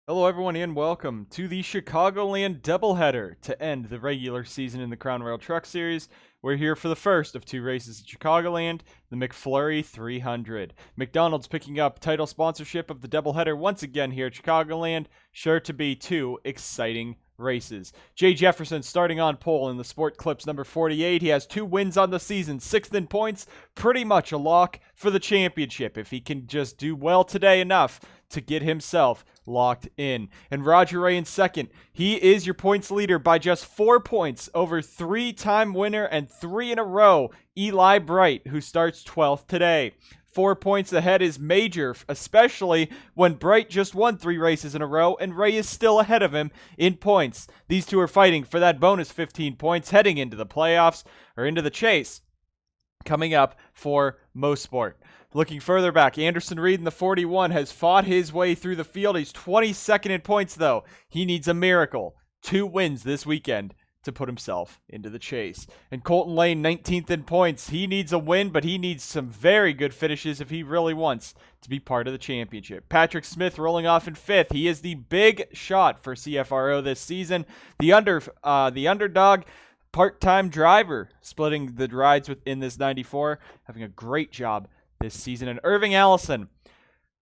Hello, everyone, and welcome to the Chicagoland doubleheader to end the regular season in the Crown Royal Truck Series. We're here for the first of two races at Chicagoland, the McFlurry 300. McDonald's picking up title sponsorship of the doubleheader once again here at Chicagoland. Sure to be two exciting races. Jay Jefferson starting on pole in the Sport Clips number 48. He has 2 wins on the season, 6th in points, pretty much a lock for the championship if he can just do well today enough to get himself locked in. And Roger Ray in second. He is your points leader by just 4 points over 3-time winner and 3 in a row, Eli Bright, who starts 12th today. 4 points ahead is major, especially when Bright just won 3 races in a row and Ray is still ahead of him in points. These two are fighting for that bonus 15 points heading into the playoffs or into the chase coming up for Mosport. Looking further back, Anderson Reed in the 41 has fought his way through the field. He's 22nd in points, though. He needs a miracle. 2 wins this weekend to put himself into the chase. And Colton Lane, 19th in points. He needs a win, but he needs some very good finishes if he really wants to be part of the championship. Patrick Smith rolling off in 5th. He is the big shot for CFRO this season. The underdog part-time driver splitting the rides within this 94, having a great job this season. And Irving Allison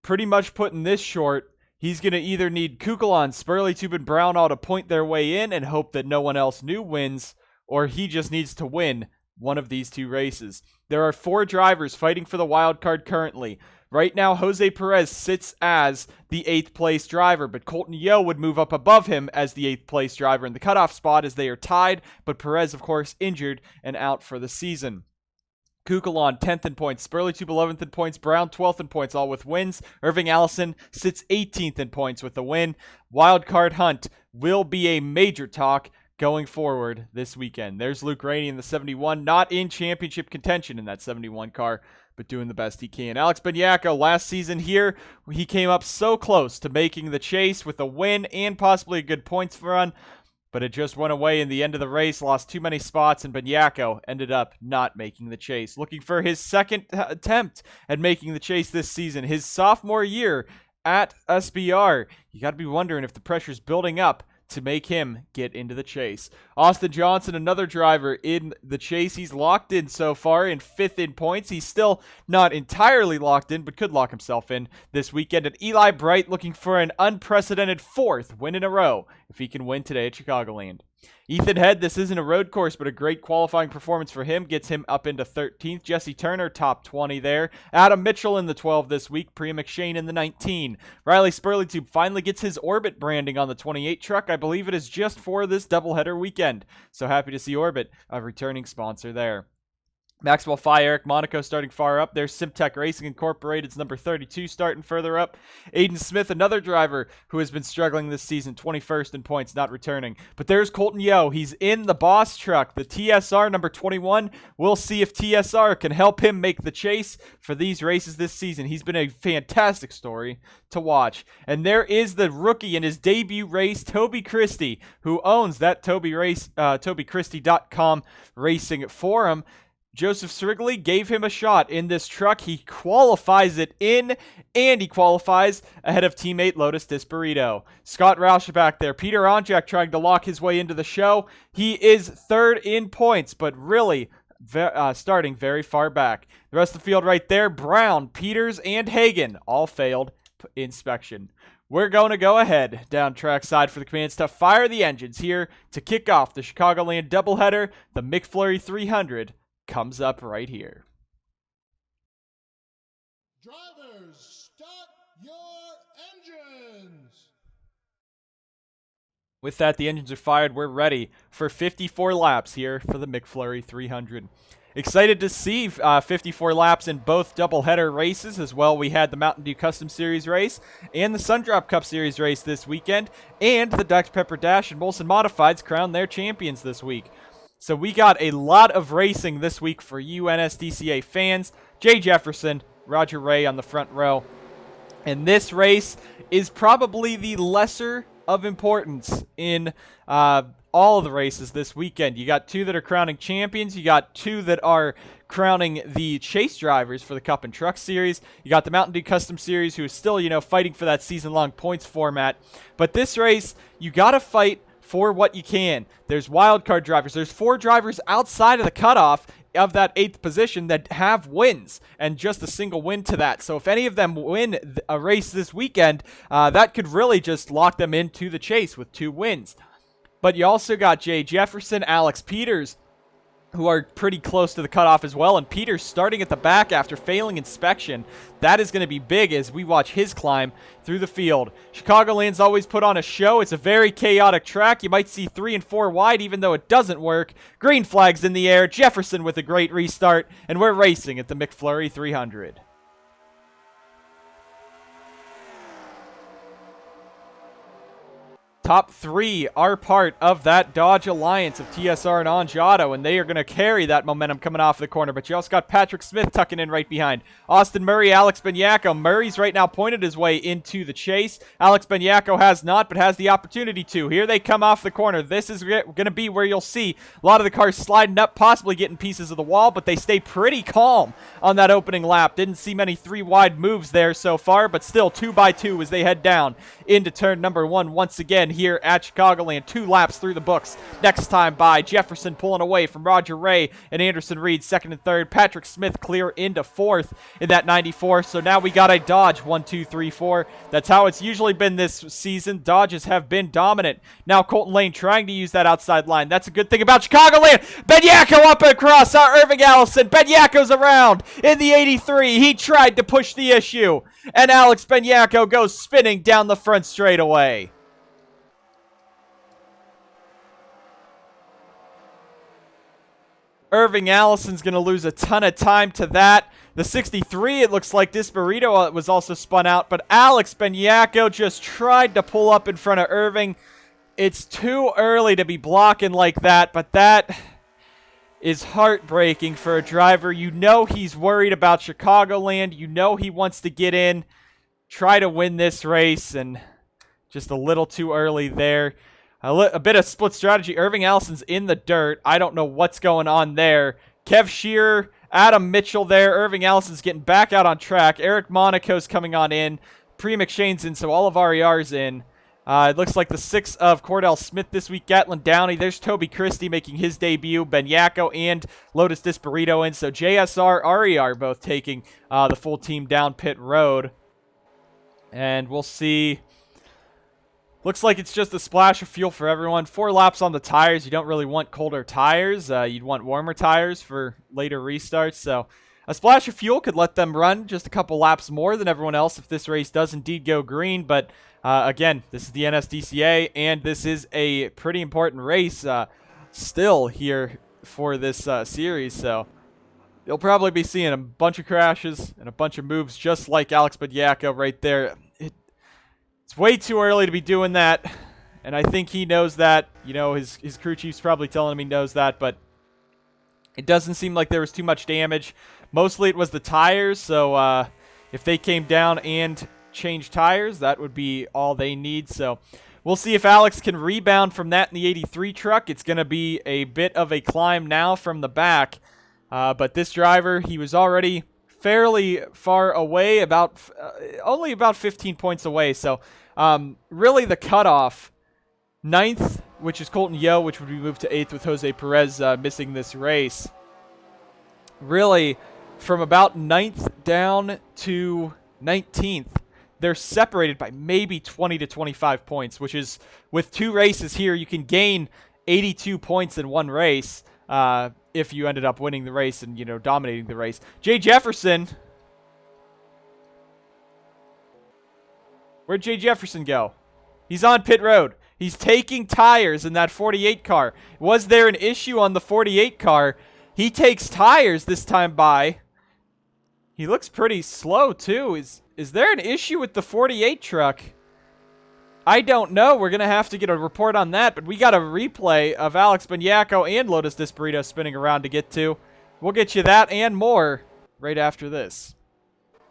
pretty much putting this short. He's going to either need Kukulon, Spurley, and Brownall to point their way in and hope that no one else new wins, or he just needs to win one of these 2 races. There are 4 drivers fighting for the wild card currently. Right now, Jose Perez sits as the 8th place driver, but Colton Yo would move up above him as the 8th place driver in the cutoff spot as they are tied, but Perez, of course, injured and out for the season. Kukulon, 10th in points. Spurley, 11th in points. Brown, 12th in points, all with wins. Irving Allison sits 18th in points with a win. Wildcard hunt will be a major talk going forward this weekend. There's Luke Rainey in the 71, not in championship contention in that 71 car, but doing the best he can. Alex Beniaco, last season here, he came up so close to making the chase with a win and possibly a good points run, but it just went away in the end of the race, lost too many spots, and Beniaco ended up not making the chase. Looking for his second attempt at making the chase this season, his sophomore year at SBR. You got to be wondering if the pressure's building up to make him get into the chase. Austin Johnson, another driver in the chase. He's locked in so far in 5th in points. He's still not entirely locked in, but could lock himself in this weekend. And Eli Bright looking for an unprecedented 4th win in a row if he can win today at Chicagoland. Ethan Head, this isn't a road course, but a great qualifying performance for him. Gets him up into 13th. Jesse Turner, top 20 there. Adam Mitchell in the 12 this week. Priya McShane in the 19. Riley Spurley finally gets his Orbit branding on the 28 truck. I believe it is just for this doubleheader weekend. So happy to see Orbit, a returning sponsor there. Maxwell Fye, Eric Monaco starting far up. There's Simtech Racing Incorporated's number 32 starting further up. Aiden Smith, another driver who has been struggling this season, 21st in points, not returning. But there's Colton Yo. He's in the boss truck, the TSR number 21. We'll see if TSR can help him make the chase for these races this season. He's been a fantastic story to watch. And there is the rookie in his debut race, Toby Christie, who owns that TobyChristie.com racing forum. Joseph Srigley gave him a shot in this truck. He qualifies it in, and he qualifies ahead of teammate Lotus Disparito. Scott Roush back there. Peter Onjak trying to lock his way into the show. He is 3rd in points, but really starting very far back. The rest of the field right there, Brown, Peters, and Hagan all failed inspection. We're going to go ahead down trackside for the commands to fire the engines here to kick off the Chicagoland doubleheader. The McFlurry 300 comes up right here. Drivers, start your engines. With that, the engines are fired. We're ready for 54 laps here for the McFlurry 300. Excited to see 54 laps in both doubleheader races as well. We had the Mountain Dew Custom Series race and the Sundrop Cup Series race this weekend, and the Dr. Pepper Dash and Molson Modifieds crowned their champions this week. So we got a lot of racing this week for you NSDCA fans. Jay Jefferson, Roger Ray on the front row. And this race is probably the lesser of importance in all of the races this weekend. You got 2 that are crowning champions. You got 2 that are crowning the chase drivers for the Cup and Truck Series. You got the Mountain Dew Custom Series, who is still, fighting for that season-long points format. But this race, you got to fight for what you can. There's wildcard drivers. There's 4 drivers outside of the cutoff of that 8th position that have wins, and just a single win to that. So if any of them win a race this weekend, that could really just lock them into the chase with 2 wins. But you also got Jay Jefferson, Alex Peters, who are pretty close to the cutoff as well. And Peters starting at the back after failing inspection. That is going to be big as we watch his climb through the field. Chicagoland's always put on a show. It's a very chaotic track. You might see 3 and 4 wide, even though it doesn't work. Green flags in the air. Jefferson with a great restart. And we're racing at the McFlurry 300. Top 3 are part of that Dodge Alliance of TSR and Angiato, and they are going to carry that momentum coming off the corner. But you also got Patrick Smith tucking in right behind. Austin Murray, Alex Benyako. Murray's right now pointed his way into the chase. Alex Benyako has not, but has the opportunity to. Here they come off the corner. This is going to be where you'll see a lot of the cars sliding up, possibly getting pieces of the wall, but they stay pretty calm on that opening lap. Didn't see many 3 wide moves there so far, but still 2 by 2 as they head down into turn number 1 once again here at Chicagoland. 2 laps through the books. Next time by Jefferson pulling away from Roger Ray and Anderson Reed 2nd and 3rd. Patrick Smith clear into 4th in that 94. So now we got a Dodge 1, 2, 3, 4. That's how it's usually been this season. Dodges have been dominant. Now Colton Lane trying to use that outside line. That's a good thing about Chicagoland. Benyako up and across. Irving Allison. Benyako's around in the 83. He tried to push the issue, and Alex Benyako goes spinning down the front straightaway. Irving Allison's going to lose a ton of time to that. The 63, it looks like Disparito was also spun out, but Alex Benyako just tried to pull up in front of Irving. It's too early to be blocking like that, but that is heartbreaking for a driver. You know he's worried about Chicagoland. You know he wants to get in, try to win this race, and just a little too early there. A bit of split strategy. Irving Allison's in the dirt. I don't know what's going on there. Kev Shearer, Adam Mitchell there. Irving Allison's getting back out on track. Eric Monaco's coming on in. Pre McShane's in, so all of RER's in. It looks like the 6 of Cordell Smith this week. Gatlin Downey. There's Toby Christie making his debut. Benyako and Lotus Disparito in. So JSR, RER both taking the full team down pit road. And we'll see. Looks like it's just a splash of fuel for everyone. 4 laps on the tires. You don't really want colder tires. You'd want warmer tires for later restarts. So a splash of fuel could let them run just a couple laps more than everyone else if this race does indeed go green. But again, this is the NSDCA, and this is a pretty important race still here for this series. So you'll probably be seeing a bunch of crashes and a bunch of moves just like Alex Benyako right there. It's way too early to be doing that, and I think he knows that. You know, his crew chief's probably telling him he knows that, but it doesn't seem like there was too much damage. Mostly it was the tires, so if they came down and changed tires, that would be all they need. So we'll see if Alex can rebound from that in the 83 truck. It's going to be a bit of a climb now from the back, but this driver, he was already fairly far away, about only about 15 points away. So really the cutoff, 9th, which is Colton Yo, which would be moved to 8th with Jose Perez missing this race. Really, from about 9th down to 19th, they're separated by maybe 20 to 25 points, which is, with 2 races here, you can gain 82 points in 1 race. If you ended up winning the race and, dominating the race. Jay Jefferson. Where'd Jay Jefferson go? He's on pit road. He's taking tires in that 48 car. Was there an issue on the 48 car? He takes tires this time by. He looks pretty slow, too. Is there an issue with the 48 truck? I don't know. We're going to have to get a report on that, but we got a replay of Alex Benyako and Lotus Disparito spinning around to get to. We'll get you that and more right after this.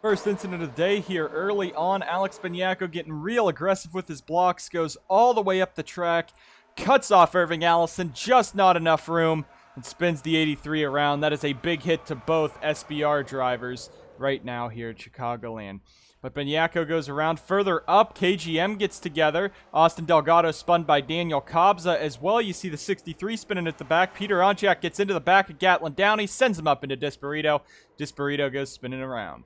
First incident of the day here early on. Alex Beniaco getting real aggressive with his blocks, goes all the way up the track, cuts off Irving Allison, just not enough room, and spins the 83 around. That is a big hit to both SBR drivers right now here at Chicagoland. But Beniaco goes around further up. KGM gets together. Austin Delgado spun by Daniel Kobza as well. You see the 63 spinning at the back. Peter Onjak gets into the back of Gatlin Downey, sends him up into Disparito. Disparito goes spinning around.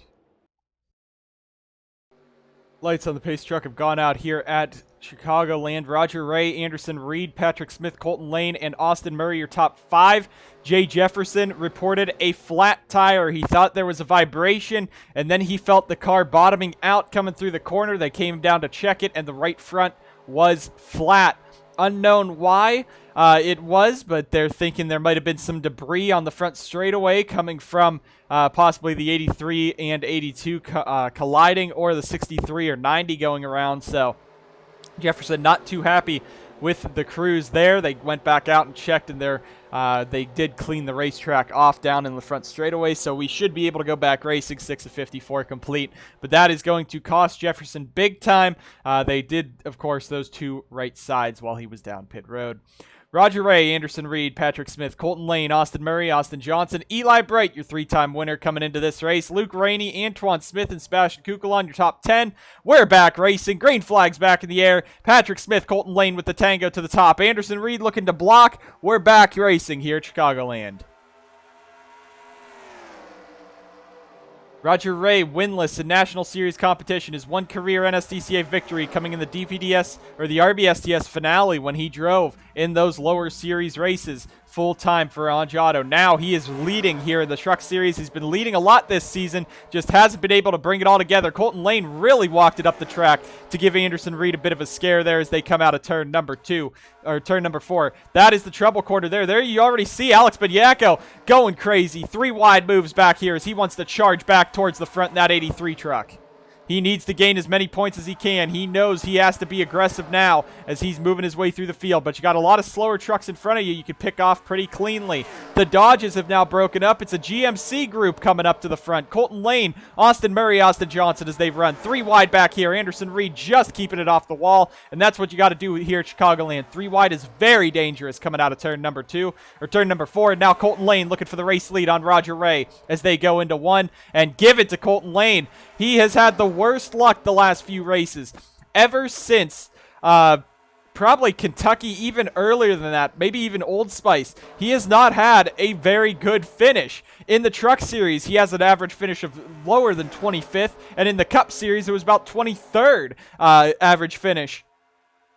Lights on the pace truck have gone out here at Chicagoland. Roger Ray, Anderson Reed, Patrick Smith, Colton Lane, and Austin Murray, your top 5. Jay Jefferson reported a flat tire. He thought there was a vibration, and then he felt the car bottoming out coming through the corner. They came down to check it, and the right front was flat. Unknown why it was, but they're thinking there might have been some debris on the front straightaway coming from possibly the 83 and 82 colliding, or the 63 or 90 going around. So Jefferson not too happy with the crews there. They went back out and checked, and they did clean the racetrack off down in the front straightaway, so we should be able to go back racing 6 of 54 complete. But that is going to cost Jefferson big time. They did, of course, those 2 right sides while he was down pit road. Roger Ray, Anderson Reed, Patrick Smith, Colton Lane, Austin Murray, Austin Johnson, Eli Bright, your 3-time winner coming into this race. Luke Rainey, Antoine Smith, and Sebastian Kukulon, your top 10. We're back racing. Green flags back in the air. Patrick Smith, Colton Lane with the tango to the top. Anderson Reed looking to block. We're back racing here at Chicagoland. Roger Ray, winless in National Series competition, his 1 career NSDCA victory coming in the DPDS or the RBSTS finale when he drove in those lower series races full time for Anjado. Now he is leading here in the Truck Series. He's been leading a lot this season, just hasn't been able to bring it all together. Colton Lane really walked it up the track to give Anderson Reed a bit of a scare there as they come out of turn number 4. That is the trouble corner there. There you already see Alex Beniaco going crazy. 3 wide moves back here as he wants to charge back towards the front in that 83 truck. He needs to gain as many points as he can. He knows he has to be aggressive now as he's moving his way through the field. But you got a lot of slower trucks in front of you can pick off pretty cleanly. The Dodges have now broken up. It's a GMC group coming up to the front. Colton Lane, Austin Murray, Austin Johnson as they run. 3 wide back here. Anderson Reed just keeping it off the wall. And that's what you got to do here at Chicagoland. 3 wide is very dangerous coming out of turn number 4. And now Colton Lane looking for the race lead on Roger Ray as they go into 1 and give it to Colton Lane. He has had the worst luck the last few races. Ever since probably Kentucky, even earlier than that, maybe even Old Spice, he has not had a very good finish. In the Truck Series, he has an average finish of lower than 25th, and in the Cup Series, it was about 23rd average finish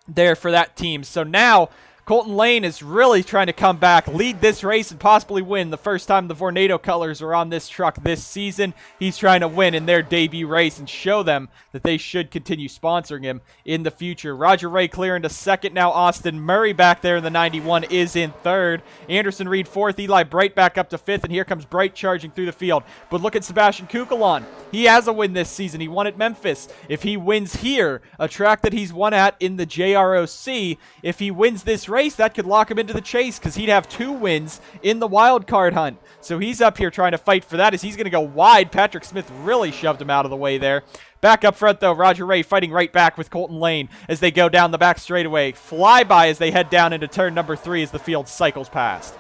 there for that team. So now Colton Lane is really trying to come back, lead this race, and possibly win the first time the Vornado colors are on this truck this season. He's trying to win in their debut race and show them that they should continue sponsoring him in the future. Roger Ray clearing to 2nd. Now Austin Murray back there in the 91 is in 3rd. Anderson Reed 4th. Eli Bright back up to 5th, and here comes Bright charging through the field. But look at Sebastian Kukulon. He has a win this season. He won at Memphis. If he wins here, a track that he's won at in the JROC, if he wins this race, that could lock him into the chase because he'd have 2 wins in the wild card hunt. So he's up here trying to fight for that as he's going to go wide. Patrick Smith really shoved him out of the way there. Back up front, though, Roger Ray fighting right back with Colton Lane as they go down the back straightaway. Flyby as they head down into turn number 3 as the field cycles past.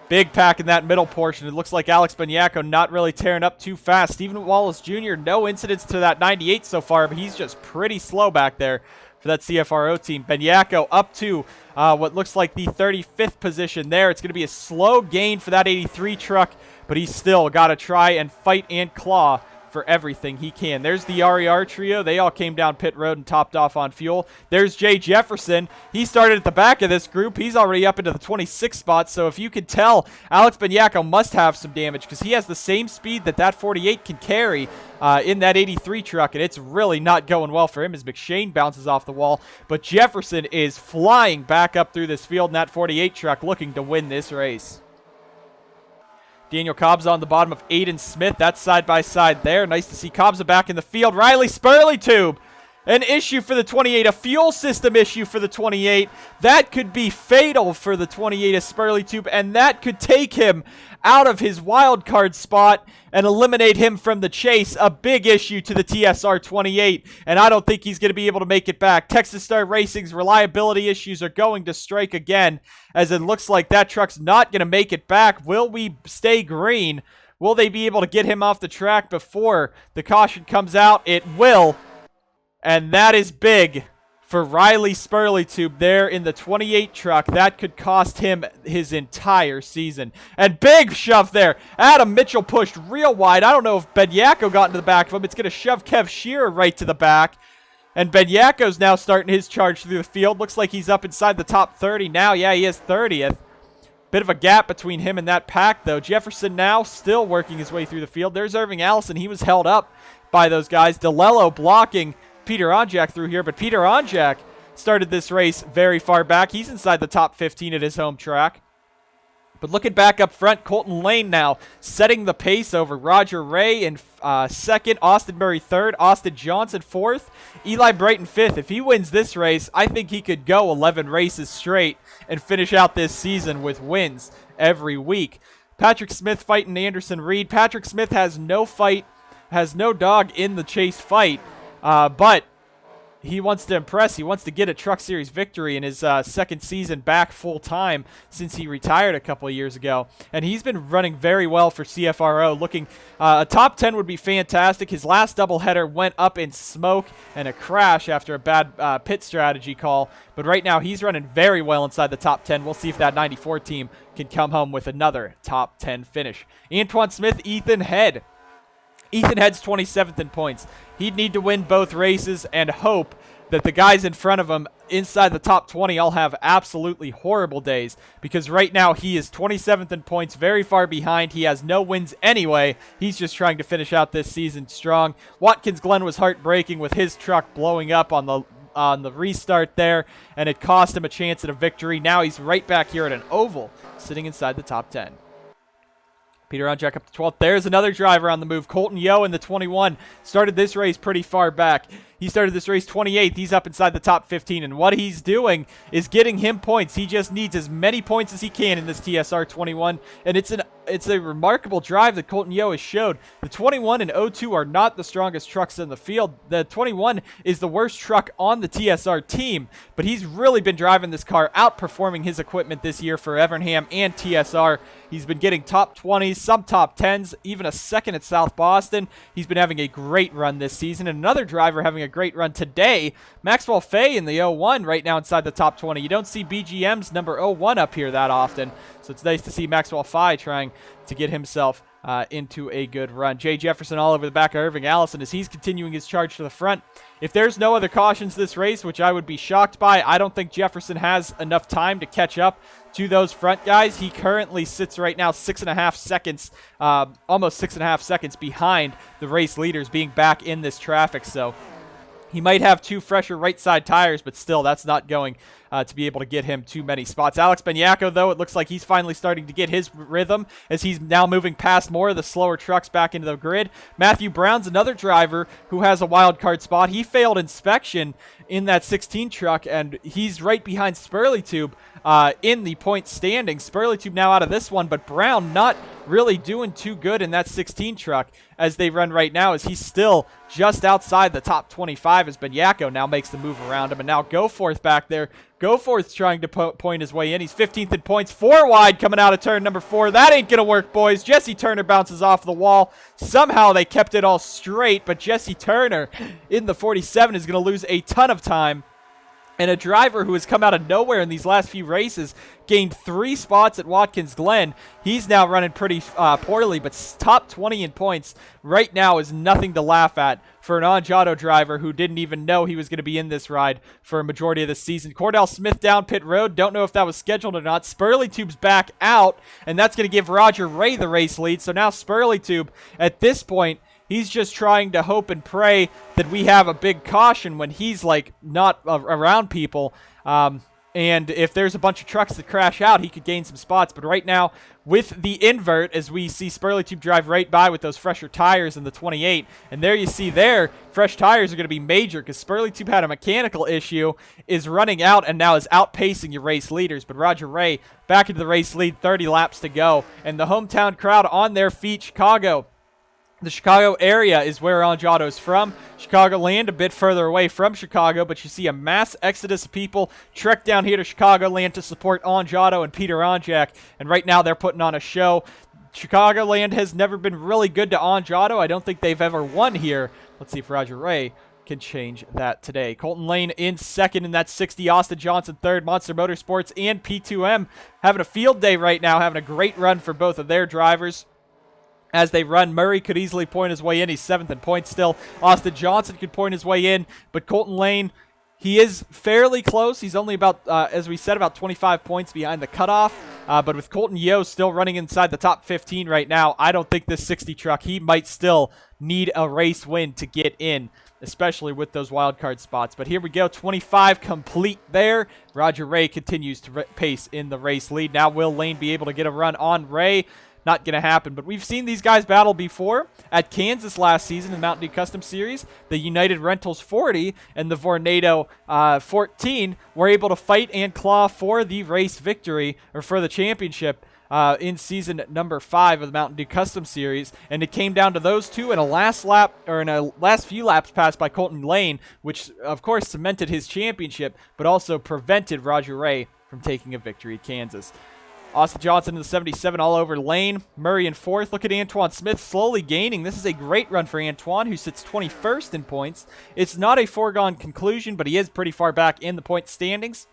Big pack in that middle portion. It looks like Alex Beniaco not really tearing up too fast. Stephen Wallace Jr., no incidents to that 98 so far, but he's just pretty slow back there for that CFRO team. Beniaco up to what looks like the 35th position there. It's going to be a slow gain for that 83 truck, but he's still got to try and fight and claw for everything he can. There's the RER trio. They all came down pit road and topped off on fuel. There's Jay Jefferson. He started at the back of this group. He's already up into the 26th spot, so if you could tell, Alex Beniaco must have some damage because he has the same speed that 48 can carry in that 83 truck, and it's really not going well for him as McShane bounces off the wall. But Jefferson is flying back up through this field in that 48 truck looking to win this race. Daniel Kobza on the bottom of Aiden Smith. That's side by side there. Nice to see Kobza back in the field. Riley Spurley-Tube. An issue for the 28. A fuel system issue for the 28. That could be fatal for the 28 of Spurley-Tube, and that could take him out of his wild card spot and eliminate him from the chase. A big issue to the TSR 28, and I don't think he's going to be able to make it back. Texas Star Racing's reliability issues are going to strike again, as it looks like that truck's not going to make it back. Will we stay green? Will they be able to get him off the track before the caution comes out? It will, and that is big for Riley Spurleytube there in the 28 truck. That could cost him his entire season. And big shove there. Adam Mitchell pushed real wide. I don't know if Benyako got into the back of him. It's going to shove Kev Shearer right to the back. And Benyako's now starting his charge through the field. Looks like he's up inside the top 30 now. Yeah, he is 30th. Bit of a gap between him and that pack, though. Jefferson now still working his way through the field. There's Irving Allison. He was held up by those guys. DeLello blocking Peter Onjak through here, but Peter Onjak started this race very far back. He's inside the top 15 at his home track. But looking back up front, Colton Lane now setting the pace over Roger Ray in second, Austin Murray third, Austin Johnson fourth, Eli Brighton fifth. If he wins this race, I think he could go 11 races straight and finish out this season with wins every week. Patrick Smith fighting Anderson Reed. Patrick Smith has no fight, has no dog in the chase fight. But he wants to impress. He wants to get a Truck Series victory in his second season back full-time since he retired a couple of years ago. And he's been running very well for CFRO. Looking, a top 10 would be fantastic. His last doubleheader went up in smoke and a crash after a bad pit strategy call. But right now, he's running very well inside the top 10. We'll see if that 94 team can come home with another top 10 finish. Antoine Smith, Ethan Head. Ethan Head's 27th in points. He'd need to win both races and hope that the guys in front of him inside the top 20 all have absolutely horrible days, because right now he is 27th in points, very far behind. He has no wins anyway. He's just trying to finish out this season strong. Watkins Glen was heartbreaking with his truck blowing up on the restart there, and it cost him a chance at a victory. Now he's right back here at an oval, sitting inside the top 10. Peter Onjak up to 12th. There's another driver on the move. Colton Yo in the 21 started this race pretty far back. He started this race 28th. He's up inside the top 15, and what he's doing is getting him points. He just needs as many points as he can in this TSR 21, and it's a remarkable drive that Colton Yo has showed. The 21 and 02 are not the strongest trucks in the field. The 21 is the worst truck on the TSR team, but he's really been driving this car, outperforming his equipment this year for Evernham and TSR. He's been getting top 20s, some top 10s, even a second at South Boston. He's been having a great run this season, and another driver having a great run today, Maxwell Fay in the 01 right now inside the top 20. You don't see BGM's number 01 up here that often, so it's nice to see Maxwell Fay trying to get himself into a good run. Jay Jefferson all over the back of Irving Allison as he's continuing his charge to the front. If there's no other cautions this race, which I would be shocked by, I don't think Jefferson has enough time to catch up to those front guys. He currently sits right now 6.5 seconds, almost 6.5 seconds behind the race leaders being back in this traffic, so he might have two fresher right side tires, but still, that's not going to be able to get him too many spots. Alex Benyako, though, it looks like he's finally starting to get his rhythm as he's now moving past more of the slower trucks back into the grid. Matthew Brown's another driver who has a wild card spot. He failed inspection in that 16 truck, and he's right behind Spurleytube in the point standing. Spurleytube now out of this one, but Brown not really doing too good in that 16 truck as they run right now, as he's still just outside the top 25 as Benyako now makes the move around him. And now Goforth back there. Goforth's trying to point his way in. He's 15th in points, 4 wide coming out of turn number 4. That ain't going to work, boys. Jesse Turner bounces off the wall. Somehow they kept it all straight, but Jesse Turner in the 47 is going to lose a ton of time. And a driver who has come out of nowhere in these last few races, gained 3 spots at Watkins Glen. He's now running pretty poorly, but top 20 in points right now is nothing to laugh at for an Anjado driver who didn't even know he was going to be in this ride for a majority of the season. Cordell Smith down pit road. Don't know if that was scheduled or not. Spurleytube's back out, and that's going to give Roger Ray the race lead. So now Spurleytube, at this point, he's just trying to hope and pray that we have a big caution when he's, like, not around people. And if there's a bunch of trucks that crash out, he could gain some spots. But right now, with the invert, as we see Spurley Tube drive right by with those fresher tires in the 28, and there you see there, fresh tires are going to be major because Spurley Tube had a mechanical issue, is running out, and now is outpacing your race leaders. But Roger Ray back into the race lead, 30 laps to go. And the hometown crowd on their feet, Chicago. The Chicago area is where Angiato's from. Chicagoland a bit further away from Chicago, but you see a mass exodus of people trek down here to Chicagoland to support Angiato and Peter Onjak, and right now they're putting on a show. Chicagoland has never been really good to Angiato. I don't think they've ever won here. Let's see if Roger Ray can change that today. Colton Lane in second in that 60. Austin Johnson third. Monster Motorsports and P2M having a field day right now, having a great run for both of their drivers. As they run, Murray could easily point his way in. He's 7th in points still. Austin Johnson could point his way in, but Colton Lane, he is fairly close. He's only about, as we said, about 25 points behind the cutoff. But with Colton Yeo still running inside the top 15 right now, I don't think this 60 truck, he might still need a race win to get in, especially with those wildcard spots. But here we go, 25 complete there. Roger Ray continues to pace in the race lead. Now will Lane be able to get a run on Ray? Not going to happen, but we've seen these guys battle before. At Kansas last season in the Mountain Dew Custom Series, the United Rentals 40 and the Vornado 14 were able to fight and claw for the race victory, or for the championship, in season number 5 of the Mountain Dew Custom Series, and it came down to those two in a last lap, or in a last few laps passed by Colton Lane, which of course cemented his championship, but also prevented Roger Ray from taking a victory at Kansas. Austin Johnson in the 77 all over Lane. Murray in 4th. Look at Antoine Smith slowly gaining. This is a great run for Antoine, who sits 21st in points. It's not a foregone conclusion, but he is pretty far back in the point standings.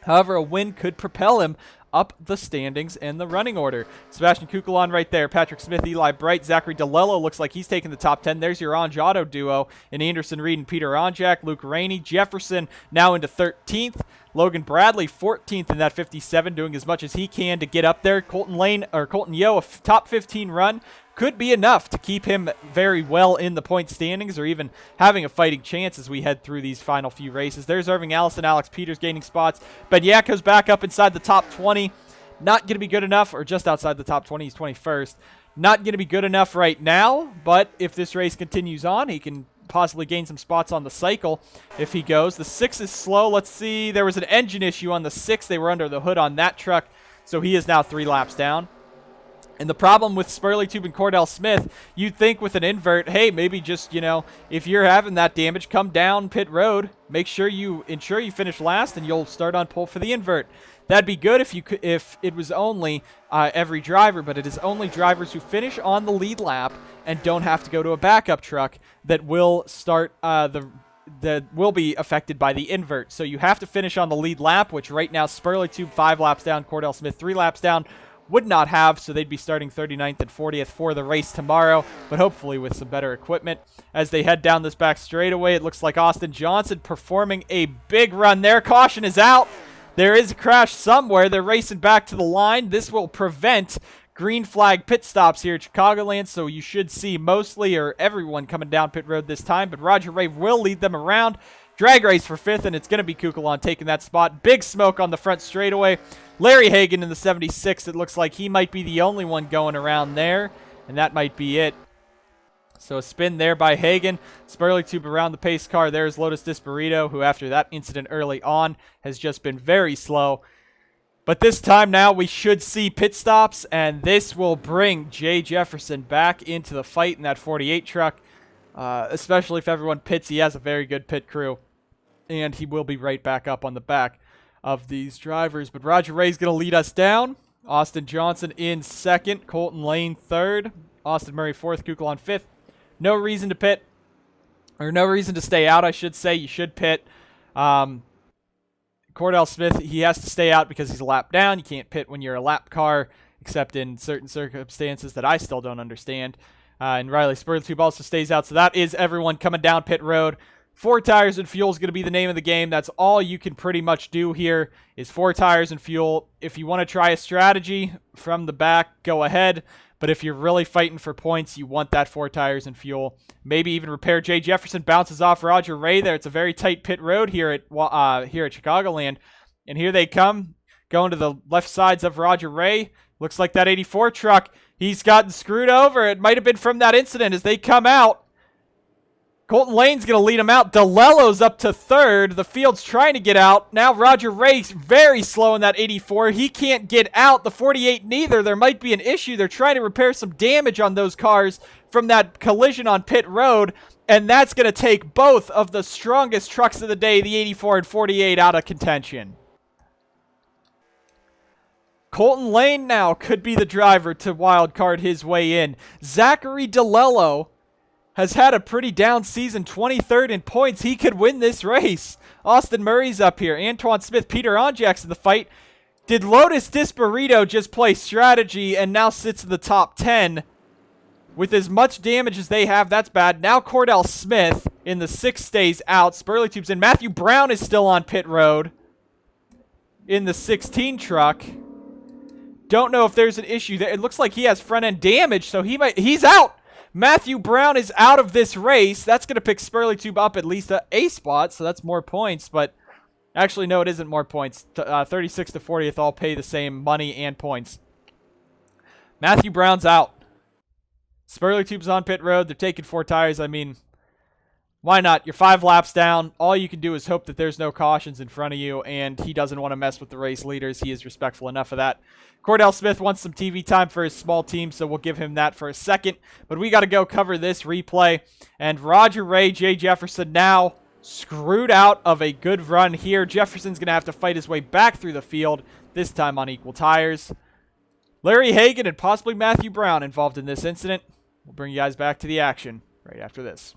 However, a win could propel him up the standings and the running order. Sebastian Kukulon right there. Patrick Smith, Eli Bright, Zachary DeLello looks like he's taking the top 10. There's your Angiato duo in Anderson Reed and Peter Onjak. Luke Rainey, Jefferson now into 13th. Logan Bradley 14th in that 57, doing as much as he can to get up there. Colton Yeo, a top 15 run could be enough to keep him very well in the point standings, or even having a fighting chance as we head through these final few races. There's Irving Allison, Alex Peters gaining spots. Benyako's back up inside the top 20. Not going to be good enough, or just outside the top 20. He's 21st. Not going to be good enough right now, but if this race continues on, he can possibly gain some spots on the cycle if he goes. The 6 is slow. Let's see. There was an engine issue on the 6. They were under the hood on that truck, so he is now 3 laps down. And the problem with Spurley Tube and Cordell Smith, you'd think with an invert, hey, maybe just, if you're having that damage, come down pit road, make sure you ensure you finish last, and you'll start on pole for the invert. That'd be good if it was only every driver, but it is only drivers who finish on the lead lap and don't have to go to a backup truck that will start that will be affected by the invert. So you have to finish on the lead lap, which right now Spurley Tube 5 laps down, Cordell Smith 3 laps down. Would not have, so they'd be starting 39th and 40th for the race tomorrow, but hopefully with some better equipment. As they head down this back straightaway, it looks like Austin Johnson performing a big run there. Caution is out. There is a crash somewhere. They're racing back to the line. This will prevent green flag pit stops here at Chicagoland, so you should see mostly or everyone coming down pit road this time, but Roger Ray will lead them around. Drag race for 5th, and it's going to be Kukulon taking that spot. Big smoke on the front straightaway. Larry Hagan in the 76. It looks like he might be the only one going around there, and that might be it. So a spin there by Hagan. Spurley Tube around the pace car. There's Lotus Disparito, who after that incident early on has just been very slow. But this time now we should see pit stops, and this will bring Jay Jefferson back into the fight in that 48 truck, especially if everyone pits. He has a very good pit crew, and he will be right back up on the back of these drivers. But Roger Ray's going to lead us down. Austin Johnson in 2nd, Colton Lane 3rd, Austin Murray 4th, Kukulon 5th. No reason to pit, or no reason to stay out, I should say. You should pit. Cordell Smith, he has to stay out because he's a lap down. You can't pit when you're a lap car, except in certain circumstances that I still don't understand. And Riley Spurley Tube also stays out, so that is everyone coming down pit road. 4 tires and fuel is going to be the name of the game. That's all you can pretty much do here is 4 tires and fuel. If you want to try a strategy from the back, go ahead. But if you're really fighting for points, you want that 4 tires and fuel. Maybe even repair. Jay Jefferson bounces off Roger Ray there. It's a very tight pit road here at Chicagoland. And here they come, going to the left sides of Roger Ray. Looks like that 84 truck, he's gotten screwed over. It might have been from that incident as they come out. Colton Lane's going to lead him out. DeLello's up to third. The field's trying to get out. Now Roger Ray's very slow in that 84. He can't get out. The 48 neither. There might be an issue. They're trying to repair some damage on those cars from that collision on pit road. And that's going to take both of the strongest trucks of the day, the 84 and 48, out of contention. Colton Lane now could be the driver to wild card his way in. Zachary DeLello has had a pretty down season, 23rd in points. He could win this race. Austin Murray's up here. Antoine Smith, Peter Onjak's in the fight. Did Lotus Disparito just play strategy and now sits in the top 10? With as much damage as they have, that's bad. Now Cordell Smith in the 6 stays out. Spurley Tube's in. Matthew Brown is still on pit road in the 16 truck. Don't know if there's an issue there. It looks like he has front end damage, so he's out. Matthew Brown is out of this race. That's going to pick Spurley Tube up at least a spot, so that's more points. But actually, no, it isn't more points. 36 to 40th all pay the same money and points. Matthew Brown's out. Spurley Tube's on pit road. They're taking 4 tires. I mean, why not? You're 5 laps down. All you can do is hope that there's no cautions in front of you, and he doesn't want to mess with the race leaders. He is respectful enough of that. Cordell Smith wants some TV time for his small team, so we'll give him that for a second. But we got to go cover this replay. And Roger Ray, Jay Jefferson now screwed out of a good run here. Jefferson's going to have to fight his way back through the field, this time on equal tires. Larry Hagan and possibly Matthew Brown involved in this incident. We'll bring you guys back to the action right after this.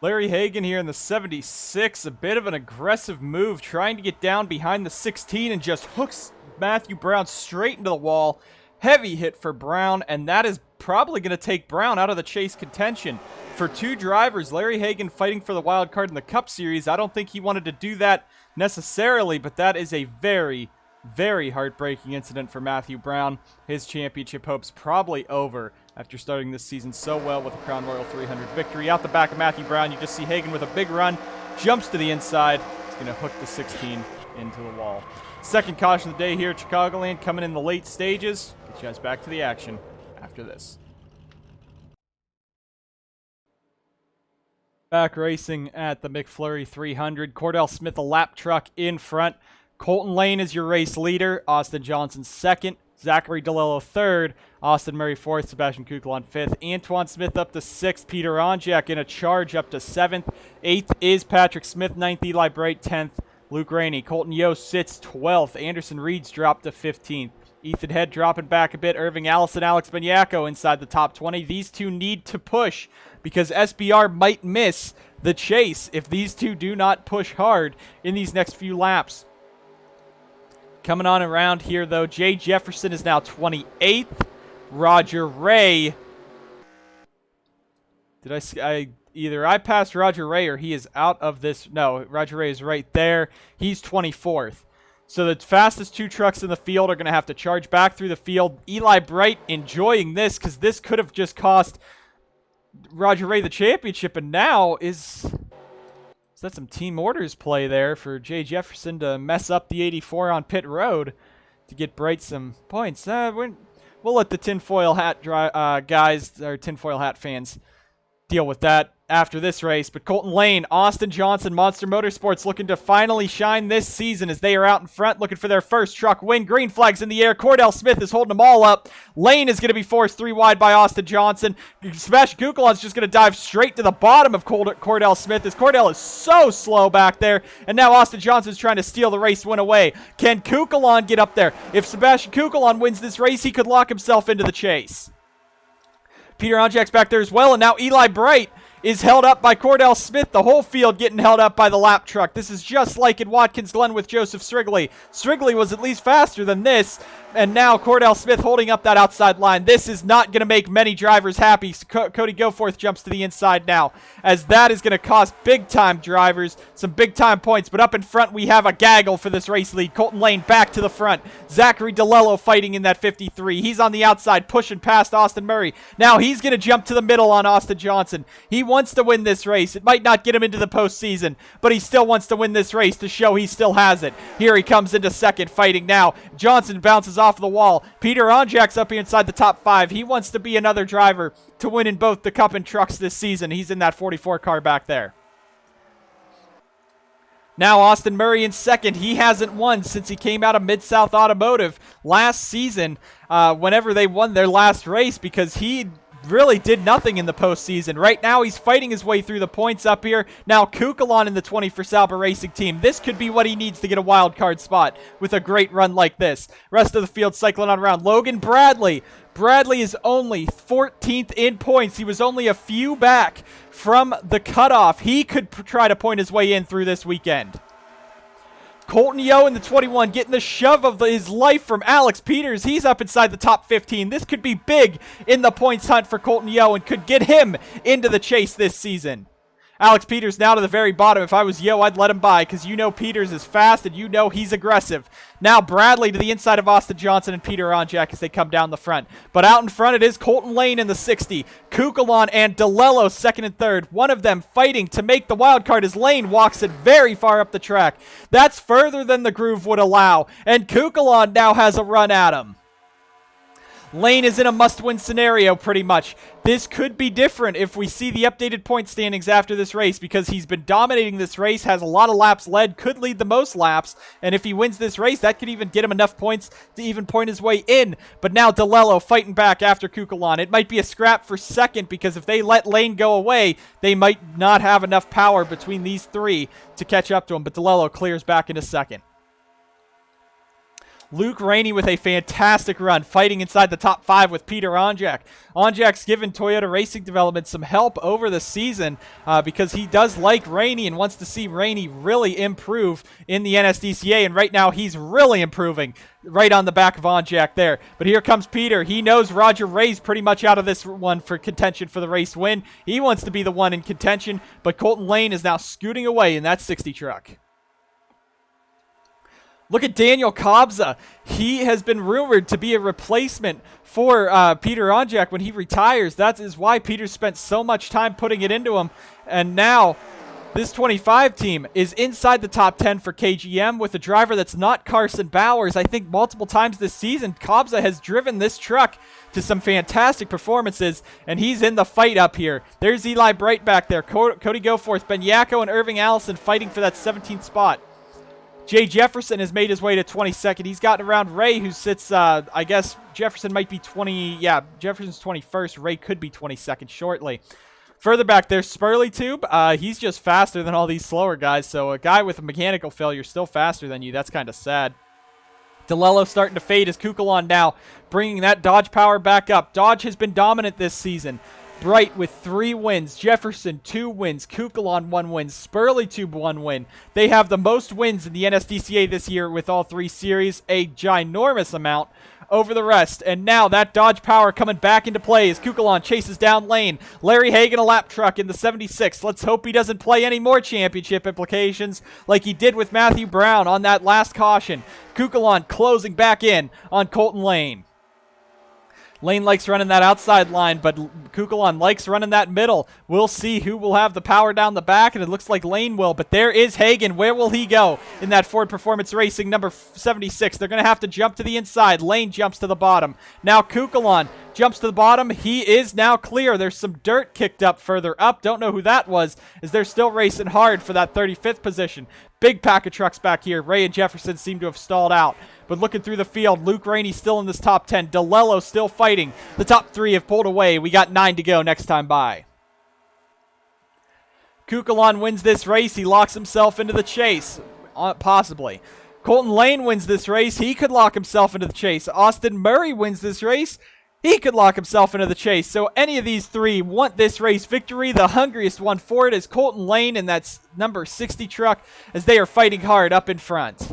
Larry Hagan here in the 76, a bit of an aggressive move, trying to get down behind the 16 and just hooks Matthew Brown straight into the wall. Heavy hit for Brown, and that is probably going to take Brown out of the chase contention. For 2 drivers, Larry Hagan fighting for the wild card in the Cup Series. I don't think he wanted to do that necessarily, but that is a very, very heartbreaking incident for Matthew Brown. His championship hopes probably over after starting this season so well with a Crown Royal 300 victory. Out the back of Matthew Brown, you just see Hagan with a big run, jumps to the inside. It's going to hook the 16 into the wall. Second caution of the day here at Chicagoland, coming in the late stages. Get you guys back to the action after this. Back racing at the McFlurry 300. Cordell Smith, a lap truck in front. Colton Lane is your race leader. Austin Johnson second. Zachary DeLello third. Austin Murray fourth. Sebastian Kukel fifth. Antoine Smith up to sixth. Peter Onjak in a charge up to seventh. Eighth is Patrick Smith. Ninth, Eli Bright. 10th, Luke Rainey. Colton Yost sits 12th. Anderson Reed's dropped to 15th. Ethan Head dropping back a bit. Irving Allison, Alex Banyako inside the top 20. These two need to push because SBR might miss the chase if these two do not push hard in these next few laps. Coming on around here, though, Jay Jefferson is now 28th. Roger Ray. Either I passed Roger Ray or he is out of this. No, Roger Ray is right there. He's 24th. So the fastest 2 trucks in the field are going to have to charge back through the field. Eli Bright enjoying this because this could have just cost Roger Ray the championship. And now is that some team orders play there for Jay Jefferson to mess up the 84 on pit road to get Bright some points. We'll let the tinfoil hat guys, or tinfoil hat fans, deal with that after this race. But Colton Lane, Austin Johnson, Monster Motorsports looking to finally shine this season as they are out in front looking for their first truck win. Green flags in the air. Cordell Smith is holding them all up. Lane is going to be forced 3 wide by Austin Johnson. Sebastian Kukulon's just going to dive straight to the bottom of Cordell Smith as Cordell is so slow back there. And now Austin Johnson's trying to steal the race win away. Can Kukulon get up there? If Sebastian Kukulon wins this race, he could lock himself into the chase. Peter Onjak's back there as well, and now Eli Bright is held up by Cordell Smith. The whole field getting held up by the lap truck. This is just like in Watkins Glen with Joseph Strigley. Strigley was at least faster than this, and now Cordell Smith holding up that outside line. This is not going to make many drivers happy. Cody Goforth jumps to the inside now, as that is going to cost big-time drivers some big-time points. But up in front, we have a gaggle for this race lead. Colton Lane back to the front. Zachary DeLello fighting in that 53. He's on the outside, pushing past Austin Murray. Now he's going to jump to the middle on Austin Johnson. He wants to win this race. It might not get him into the postseason, but he still wants to win this race to show he still has it. Here he comes into second, fighting now. Johnson bounces off the wall. Peter Onjak's up here inside the top 5. He wants to be another driver to win in both the Cup and Trucks this season. He's in that 44 car back there. Now Austin Murray in second. He hasn't won since he came out of Mid-South Automotive last season whenever they won their last race, because he really did nothing in the postseason. Right now, he's fighting his way through the points up here. Now, Kukulon in the 20 for Sauber Racing Team. This could be what he needs to get a wild card spot with a great run like this. Rest of the field cycling on around. Logan Bradley. Bradley is only 14th in points. He was only a few back from the cutoff. He could try to point his way in through this weekend. Colton Yeo in the 21 getting the shove of his life from Alex Peters. He's up inside the top 15. This could be big in the points hunt for Colton Yeo and could get him into the chase this season. Alex Peters now to the very bottom. If I was Yeo, I'd let him by because you know Peters is fast and you know he's aggressive. Now Bradley to the inside of Austin Johnson and Peter Onjak as they come down the front. But out in front it is Colton Lane in the 60. Kukulon and DeLello second and third. One of them fighting to make the wild card as Lane walks it very far up the track. That's further than the groove would allow. And Kukulon now has a run at him. Lane is in a must-win scenario, pretty much. This could be different if we see the updated point standings after this race, because he's been dominating this race, has a lot of laps led, could lead the most laps, and if he wins this race, that could even get him enough points to even point his way in. But now DeLello fighting back after Kukulon. It might be a scrap for second, because if they let Lane go away, they might not have enough power between these three to catch up to him, but DeLello clears back into second. Luke Rainey with a fantastic run, fighting inside the top 5 with Peter Onjak. Onjak's given Toyota Racing Development some help over the season because he does like Rainey and wants to see Rainey really improve in the NSDCA, and right now he's really improving right on the back of Onjak there. But here comes Peter. He knows Roger Ray's pretty much out of this one for contention for the race win. He wants to be the one in contention, but Colton Lane is now scooting away in that 60 truck. Look at Daniel Kobza. He has been rumored to be a replacement for Peter Onjak when he retires. That is why Peter spent so much time putting it into him. And now this 25 team is inside the top 10 for KGM with a driver that's not Carson Bowers. I think multiple times this season, Kobza has driven this truck to some fantastic performances, and he's in the fight up here. There's Eli Bright back there. Cody Goforth, Ben Yacco, and Irving Allison fighting for that 17th spot. Jay Jefferson has made his way to 22nd. He's gotten around Ray, who sits, I guess Jefferson might be 20. Yeah, Jefferson's 21st. Ray could be 22nd shortly. Further back, there's Spurley Tube. He's just faster than all these slower guys. So a guy with a mechanical failure still faster than you. That's kind of sad. DeLello starting to fade as Kukulon now bringing that Dodge power back up. Dodge has been dominant this season. Bright with 3 wins, Jefferson 2 wins, Kukulon 1 win, Spurley Tube 1 win. They have the most wins in the NSDCA this year with all 3 series, a ginormous amount over the rest. And now that Dodge power coming back into play as Kukulon chases down Lane. Larry Hagan a lap truck in the 76. Let's hope he doesn't play any more championship implications like he did with Matthew Brown on that last caution. Kukulon closing back in on Colton Lane. Lane likes running that outside line, but Kukulon likes running that middle. We'll see who will have the power down the back, and it looks like Lane will, but there is Hagan. Where will he go in that Ford Performance Racing number 76? They're going to have to jump to the inside. Lane jumps to the bottom. Now Kukulon jumps to the bottom. He is now clear. There's some dirt kicked up further up. Don't know who that was, as they're still racing hard for that 35th position. Big pack of trucks back here. Ray and Jefferson seem to have stalled out. But looking through the field, Luke Rainey still in this top 10. DeLello still fighting. The top 3 have pulled away. We got 9 to go next time by. Kukulon wins this race. He locks himself into the chase. Possibly. Colton Lane wins this race. He could lock himself into the chase. Austin Murray wins this race. He could lock himself into the chase. So any of these 3 want this race victory. The hungriest one for it is Colton Lane in that number 60 truck as they are fighting hard up in front.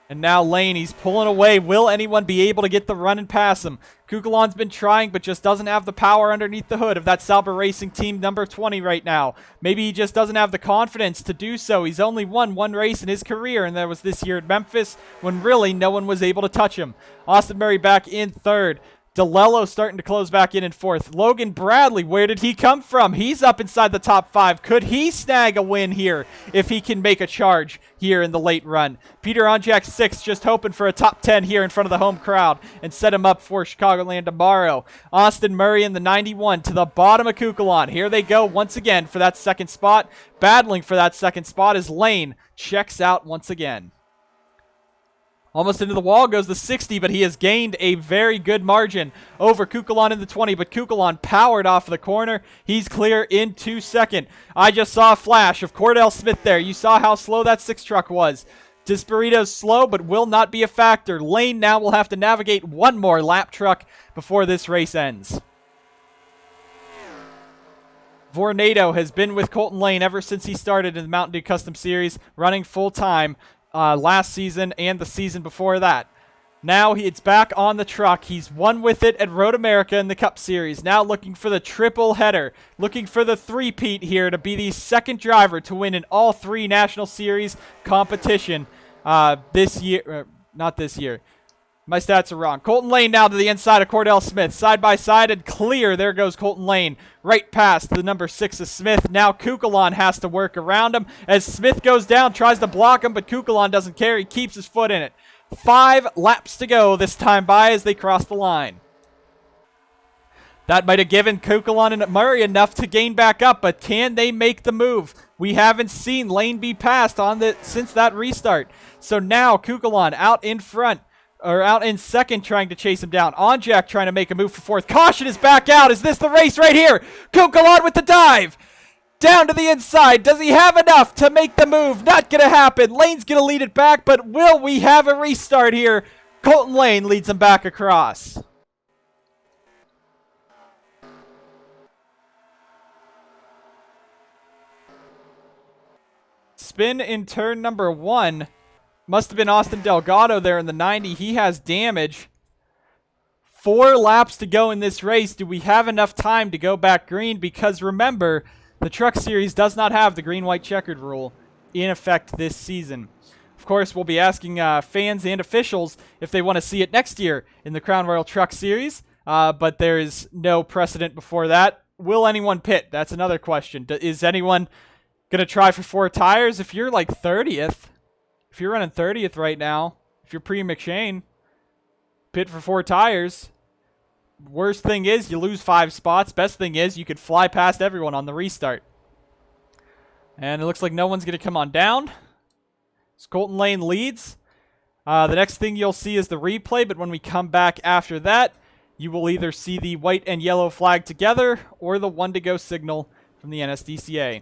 And now Lane, he's pulling away. Will anyone be able to get the run and pass him? Kukulon's been trying, but just doesn't have the power underneath the hood of that Sauber Racing Team number 20 right now. Maybe he just doesn't have the confidence to do so. He's only won 1 race in his career, and that was this year at Memphis when really no one was able to touch him. Austin Murray back in 3rd. DeLello starting to close back in fourth. Logan Bradley, where did he come from? He's up inside the top 5. Could he snag a win here if he can make a charge here in the late run? Peter Onjak 6th, just hoping for a top 10 here in front of the home crowd and set him up for Chicagoland tomorrow. Austin Murray in the 91 to the bottom of Chicagoland. Here they go once again for that second spot. Battling for that second spot is Lane. Checks out once again. Almost into the wall goes the 60, but he has gained a very good margin over Kukulon in the 20, but Kukulon powered off the corner. He's clear into second. I just saw a flash of Cordell Smith there. You saw how slow that 6 truck was. Disburrito's slow, but will not be a factor. Lane now will have to navigate one more lap truck before this race ends. Vornado has been with Colton Lane ever since he started in the Mountain Dew Custom Series, running full-time. Last season and the season before that. Now it's back on the truck. He's won with it at Road America in the Cup Series. Now looking for the triple header. Looking for the three-peat here to be the second driver to win in all 3 National Series competition this year. Not this year. My stats are wrong. Colton Lane now to the inside of Cordell Smith. Side by side and clear. There goes Colton Lane. Right past the number 6 of Smith. Now Kukulon has to work around him. As Smith goes down, tries to block him, but Kukulon doesn't care. He keeps his foot in it. 5 laps to go this time by as they cross the line. That might have given Kukulon and Murray enough to gain back up, but can they make the move? We haven't seen Lane be passed since that restart. So now Kukulon out in front. Or out in second trying to chase him down. Onjak trying to make a move for fourth. Caution is back out. Is this the race right here? Kukulon with the dive. Down to the inside. Does he have enough to make the move? Not going to happen. Lane's going to lead it back, but will we have a restart here? Colton Lane leads him back across. Spin in turn number 1. Must have been Austin Delgado there in the 90. He has damage. 4 laps to go in this race. Do we have enough time to go back green? Because remember, the Truck Series does not have the green-white checkered rule in effect this season. Of course, we'll be asking fans and officials if they want to see it next year in the Crown Royal Truck Series, but there is no precedent before that. Will anyone pit? That's another question. Is anyone going to try for 4 tires? If you're like 30th, if you're running 30th right now, if you're pre-McShane, pit for 4 tires. Worst thing is you lose 5 spots. Best thing is you could fly past everyone on the restart. And it looks like no one's going to come on down. So Colton Lane leads. The next thing you'll see is the replay, but when we come back after that, you will either see the white and yellow flag together or the 1 to go signal from the NSDCA.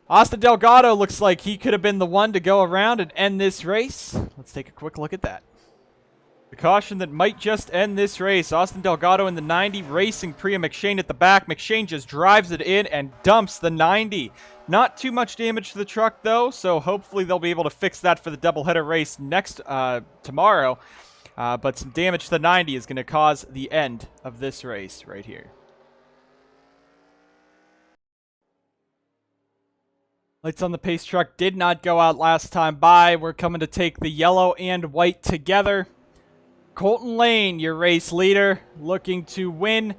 Austin Delgado looks like he could have been the one to go around and end this race. Let's take a quick look at that. The caution that might just end this race. Austin Delgado in the 90, racing Priya McShane at the back. McShane just drives it in and dumps the 90. Not too much damage to the truck, though, so hopefully they'll be able to fix that for the doubleheader race tomorrow. But some damage to the 90 is going to cause the end of this race right here. Lights on the pace truck did not go out last time by. We're coming to take the yellow and white together. Colton Lane, your race leader, looking to win,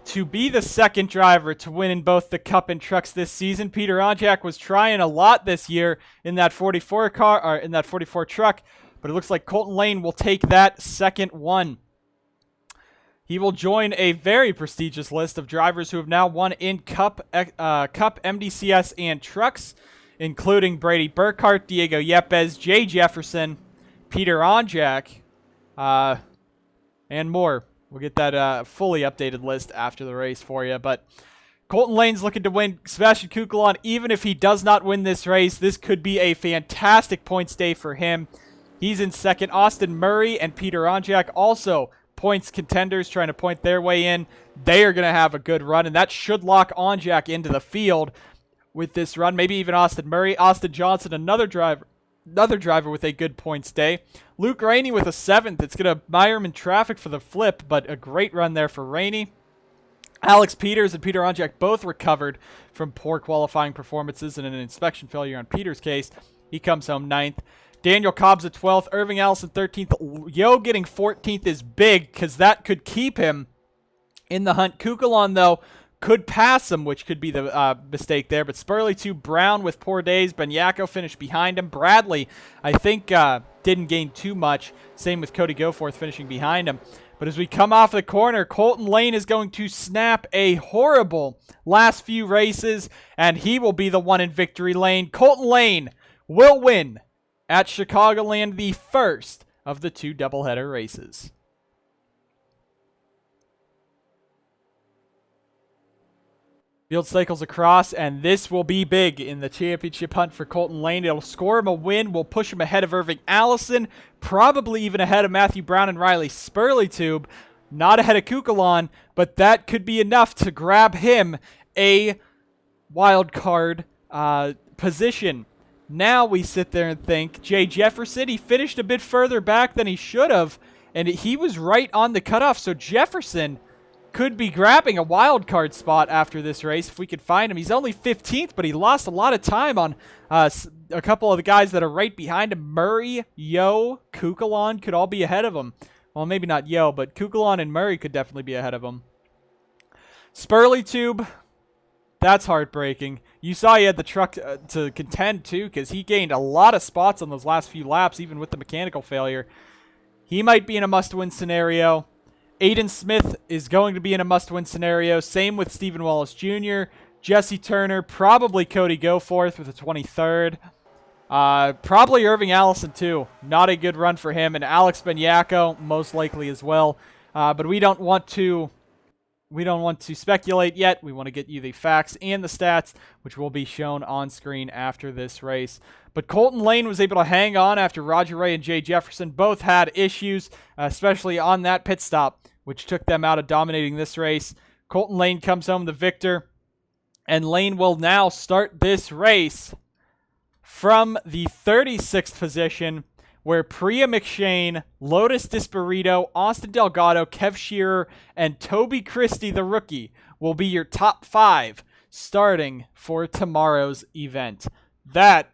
to be the second driver to win in both the Cup and Trucks this season. Peter Onjak was trying a lot this year in that 44 car, or in that 44 truck, but it looks like Colton Lane will take that second one. He will join a very prestigious list of drivers who have now won in Cup, MDCS, and Trucks, including Brady Burkhart, Diego Yepes, Jay Jefferson, Peter Onjak, and more. We'll get that fully updated list after the race for you. But Colton Lane's looking to win. Sebastian Kukulon, even if he does not win this race, this could be a fantastic points day for him. He's in second. Austin Murray and Peter Onjak also points contenders trying to point their way in. They are going to have a good run, and that should lock Onjak into the field with this run. Maybe even Austin Murray. Austin Johnson, another driver with a good points day. Luke Rainey with a 7th. It's going to mire him in traffic for the flip, but a great run there for Rainey. Alex Peters and Peter Onjak both recovered from poor qualifying performances and an inspection failure on Peters' case. He comes home 9th. Daniel Cobb's at 12th. Irving Allison 13th. Yo getting 14th is big because that could keep him in the hunt. Kukulon, though, could pass him, which could be the mistake there. But Spurley 2, Brown with poor days. Benyako finished behind him. Bradley, I think, didn't gain too much. Same with Cody Goforth finishing behind him. But as we come off the corner, Colton Lane is going to snap a horrible last few races, and he will be the one in victory lane. Colton Lane will win at Chicagoland, the first of the 2 doubleheader races. Field cycles across, and this will be big in the championship hunt for Colton Lane. It'll score him a win, will push him ahead of Irving Allison, probably even ahead of Matthew Brown and Riley Spurley-Tube. Not ahead of Kukulon, but that could be enough to grab him a wild card position. Now we sit there and think, Jay Jefferson, he finished a bit further back than he should have, and he was right on the cutoff, so Jefferson could be grabbing a wild card spot after this race if we could find him. He's only 15th, but he lost a lot of time on a couple of the guys that are right behind him. Murray, Yo, Kukulon could all be ahead of him. Well, maybe not Yo, but Kukulon and Murray could definitely be ahead of him. Spurley-Tube, that's heartbreaking. You saw he had the truck to contend too, because he gained a lot of spots on those last few laps, even with the mechanical failure. He might be in a must-win scenario. Aiden Smith is going to be in a must-win scenario. Same with Stephen Wallace Jr., Jesse Turner, probably Cody Goforth with a 23rd. Probably Irving Allison, too. Not a good run for him. And Alex Benyako, most likely as well. But we don't want to speculate yet. We want to get you the facts and the stats, which will be shown on screen after this race. But Colton Lane was able to hang on after Roger Ray and Jay Jefferson both had issues, especially on that pit stop, which took them out of dominating this race. Colton Lane comes home the victor, and Lane will now start this race from the 36th position, where Priya McShane, Lotus Disparito, Austin Delgado, Kev Shearer, and Toby Christie, the rookie, will be your top 5 starting for tomorrow's event. That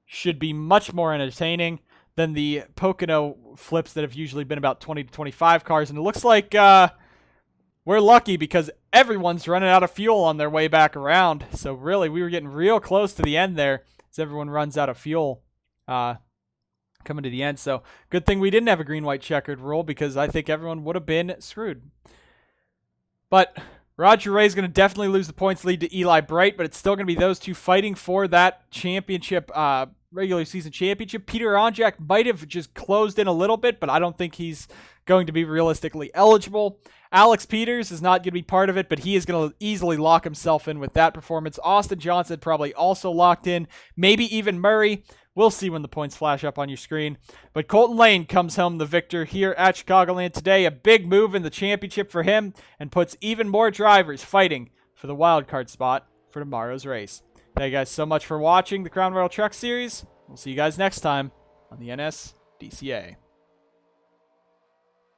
should be much more entertaining than the Pocono flips that have usually been about 20 to 25 cars. And it looks like we're lucky because everyone's running out of fuel on their way back around. So really, we were getting real close to the end there as everyone runs out of fuel coming to the end. So good thing we didn't have a green-white checkered rule, because I think everyone would have been screwed. But Roger Ray is going to definitely lose the points lead to Eli Bright, but it's still going to be those two fighting for that championship, regular season championship. Peter Onjak might have just closed in a little bit, but I don't think he's going to be realistically eligible. Alex Peters is not going to be part of it, but he is going to easily lock himself in with that performance. Austin Johnson probably also locked in, maybe even Murray. We'll see when the points flash up on your screen. But Colton Lane comes home the victor here at Chicagoland today. A big move in the championship for him, and puts even more drivers fighting for the wildcard spot for tomorrow's race. Thank you guys so much for watching the Crown Royal Truck Series. We'll see you guys next time on the NSDCA.